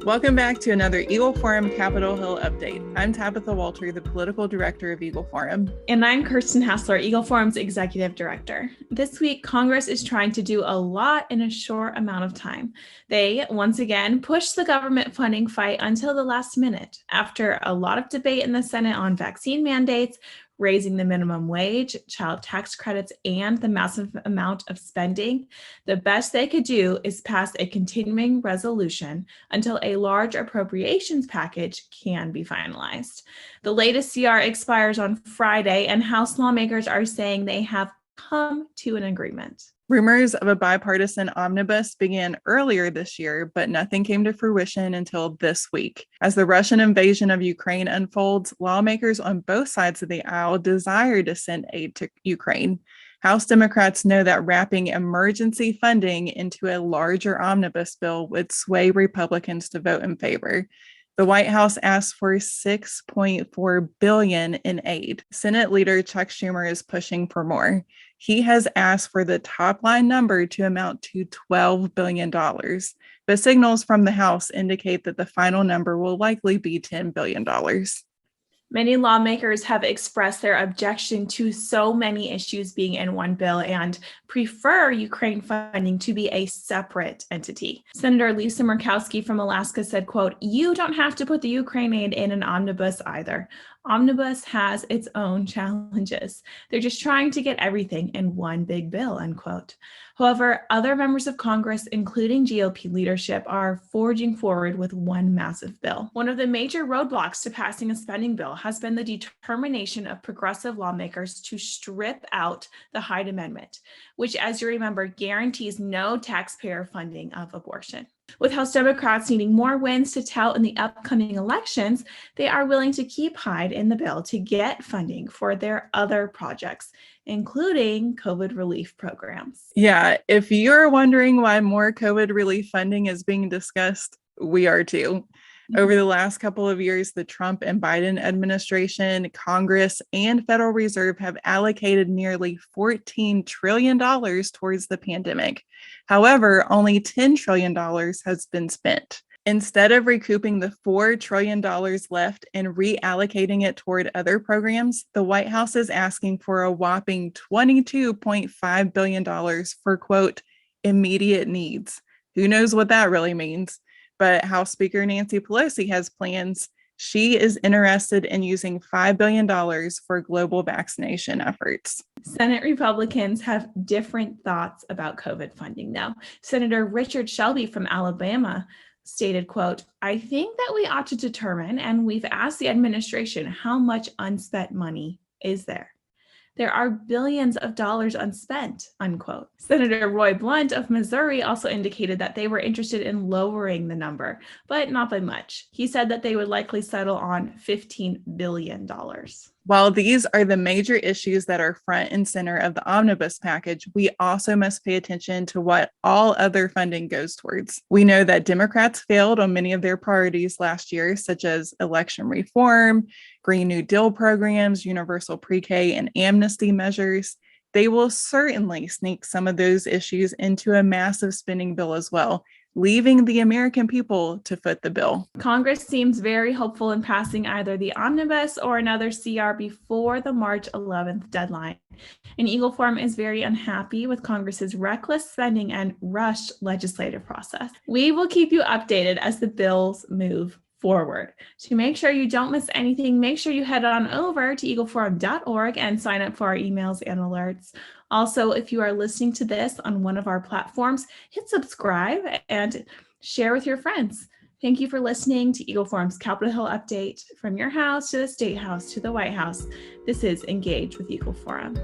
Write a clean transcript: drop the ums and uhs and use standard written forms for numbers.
Welcome back to another Eagle Forum Capitol Hill update. I'm Tabitha Walter, the political director of Eagle Forum. And I'm Kirsten Hassler, Eagle Forum's executive director. This week, Congress is trying to do a lot in a short amount of time. They, once again, pushed the government funding fight until the last minute. After a lot of debate in the Senate on vaccine mandates, raising the minimum wage, child tax credits, and the massive amount of spending, the best they could do is pass a continuing resolution until a large appropriations package can be finalized. The latest CR expires on Friday, and House lawmakers are saying they have come to an agreement. Rumors of a bipartisan omnibus began earlier this year, but nothing came to fruition until this week. As the Russian invasion of Ukraine unfolds, lawmakers on both sides of the aisle desire to send aid to Ukraine. House Democrats know that wrapping emergency funding into a larger omnibus bill would sway Republicans to vote in favor. The White House asked for $6.4 billion in aid. Senate leader Chuck Schumer is pushing for more. He has asked for the top line number to amount to $12 billion, but signals from the House indicate that the final number will likely be $10 billion. Many lawmakers have expressed their objection to so many issues being in one bill and prefer Ukraine funding to be a separate entity. Senator Lisa Murkowski from Alaska said, quote, "You don't have to put the Ukraine aid in an omnibus either. Omnibus has its own challenges. They're just trying to get everything in one big bill," unquote. However, other members of Congress, including GOP leadership, are forging forward with one massive bill. One of the major roadblocks to passing a spending bill has been the determination of progressive lawmakers to strip out the Hyde Amendment, which, as you remember, guarantees no taxpayer funding of abortion. With House Democrats needing more wins to tout in the upcoming elections, they are willing to keep Hyde in the bill to get funding for their other projects, including COVID relief programs. Yeah, if you're wondering why more COVID relief funding is being discussed, we are too. Over the last couple of years, the Trump and Biden administration, Congress, and Federal Reserve have allocated nearly $14 trillion towards the pandemic. However, only $10 trillion has been spent. Instead of recouping the $4 trillion left and reallocating it toward other programs, the White House is asking for a whopping $22.5 billion for, quote, immediate needs. Who knows what that really means? But House Speaker Nancy Pelosi has plans. She is interested in using $5 billion for global vaccination efforts. Senate Republicans have different thoughts about COVID funding, though. Senator Richard Shelby from Alabama stated, quote, "I think that we ought to determine, and we've asked the administration, how much unspent money is there. There are billions of dollars unspent," unquote. Senator Roy Blunt of Missouri also indicated that they were interested in lowering the number, but not by much. He said that they would likely settle on $15 billion. While these are the major issues that are front and center of the omnibus package, we also must pay attention to what all other funding goes towards. We know that Democrats failed on many of their priorities last year, such as election reform, Green New Deal programs, universal pre-K, and amnesty measures. They will certainly sneak some of those issues into a massive spending bill as well, leaving the American people to foot the bill. Congress seems very hopeful in passing either the omnibus or another CR before the March 11th deadline. And Eagle Forum is very unhappy with Congress's reckless spending and rushed legislative process. We will keep you updated as the bills move forward. To make sure you don't miss anything, make sure you head on over to eagleforum.org and sign up for our emails and alerts. Also, if you are listening to this on one of our platforms, hit subscribe and share with your friends. Thank you for listening to Eagle Forum's Capitol Hill update. From your house to the State House to the White House, this is Engage with Eagle Forum.